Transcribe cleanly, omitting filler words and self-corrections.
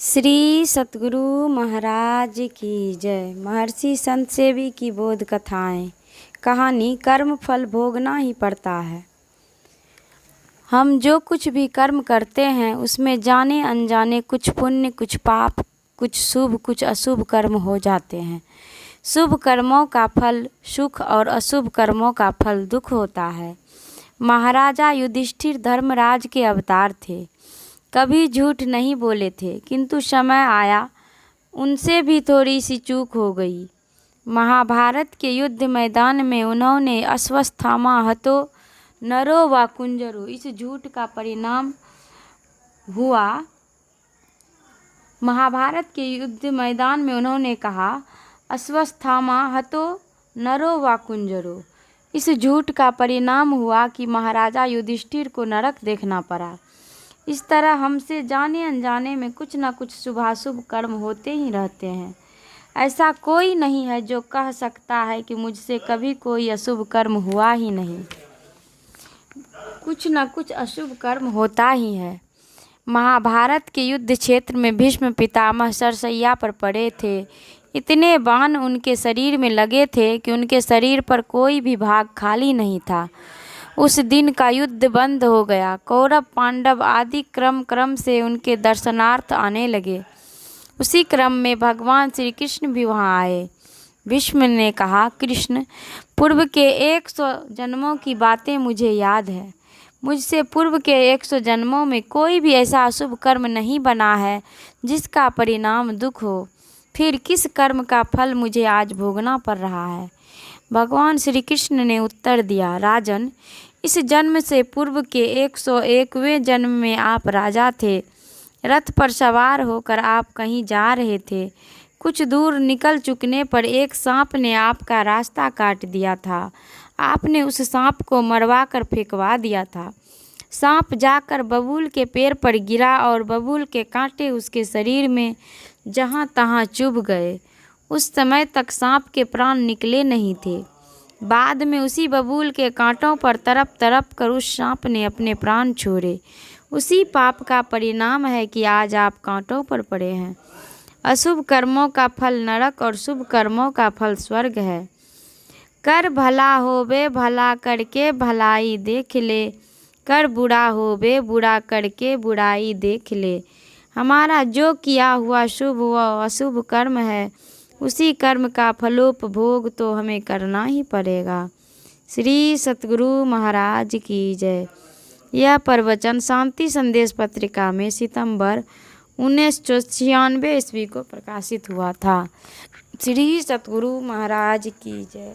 श्री सतगुरु महाराज की जय। महर्षि संत सेवी की बोध कथाएं। कहानी कर्म फल भोगना ही पड़ता है। हम जो कुछ भी कर्म करते हैं उसमें जाने अनजाने कुछ पुण्य, कुछ पाप, कुछ शुभ, कुछ अशुभ कर्म हो जाते हैं। शुभ कर्मों का फल सुख और अशुभ कर्मों का फल दुख होता है। महाराजा युधिष्ठिर धर्मराज के अवतार थे। कभी झूठ नहीं बोले थे, किंतु समय आया उनसे भी थोड़ी सी चूक हो गई। महाभारत के युद्ध मैदान में उन्होंने अश्वत्थामा हतो नरो व कुंजरो इस झूठ का परिणाम हुआ। महाभारत के युद्ध मैदान में उन्होंने कहा, अश्वत्थामा हतो नरो व कुंजरो। इस झूठ का परिणाम हुआ कि महाराजा युधिष्ठिर को नरक देखना पड़ा। इस तरह हमसे जाने अनजाने में कुछ न कुछ शुभाशुभ कर्म होते ही रहते हैं। ऐसा कोई नहीं है जो कह सकता है कि मुझसे कभी कोई अशुभ कर्म हुआ ही नहीं। कुछ न कुछ अशुभ कर्म होता ही है। महाभारत के युद्ध क्षेत्र में भीष्म पितामह सरसैया पर पड़े थे। इतने बाण उनके शरीर में लगे थे कि उनके शरीर पर कोई भी भाग खाली नहीं था। उस दिन का युद्ध बंद हो गया। कौरव पांडव आदि क्रम से उनके दर्शनार्थ आने लगे। उसी क्रम में भगवान श्री कृष्ण भी वहां आए। भीष्म ने कहा, कृष्ण, पूर्व के 100 जन्मों की बातें मुझे याद है। मुझसे पूर्व के 100 जन्मों में कोई भी ऐसा अशुभ कर्म नहीं बना है जिसका परिणाम दुख हो। फिर किस कर्म का फल मुझे आज भोगना पड़ रहा है? भगवान श्री कृष्ण ने उत्तर दिया, राजन, इस जन्म से पूर्व के 101वें जन्म में आप राजा थे। रथ पर सवार होकर आप कहीं जा रहे थे। कुछ दूर निकल चुकने पर एक सांप ने आपका रास्ता काट दिया था। आपने उस सांप को मरवा कर फेंकवा दिया था। सांप जाकर बबूल के पेड़ पर गिरा और बबूल के कांटे उसके शरीर में जहाँ तहाँ चुभ गए। उस समय तक सांप के प्राण निकले नहीं थे। बाद में उसी बबूल के कांटों पर तड़प तड़प कर उस सांप ने अपने प्राण छोड़े। उसी पाप का परिणाम है कि आज आप कांटों पर पड़े हैं। अशुभ कर्मों का फल नरक और शुभ कर्मों का फल स्वर्ग है। कर भला होवे भला करके भलाई देख ले, कर बुरा होवे बुरा करके बुराई देख ले। हमारा जो किया हुआ शुभ व अशुभ कर्म है उसी कर्म का फलोपभोग तो हमें करना ही पड़ेगा। श्री सतगुरु महाराज की जय। यह प्रवचन शांति संदेश पत्रिका में सितंबर 1996 ईस्वी को प्रकाशित हुआ था। श्री सतगुरु महाराज की जय।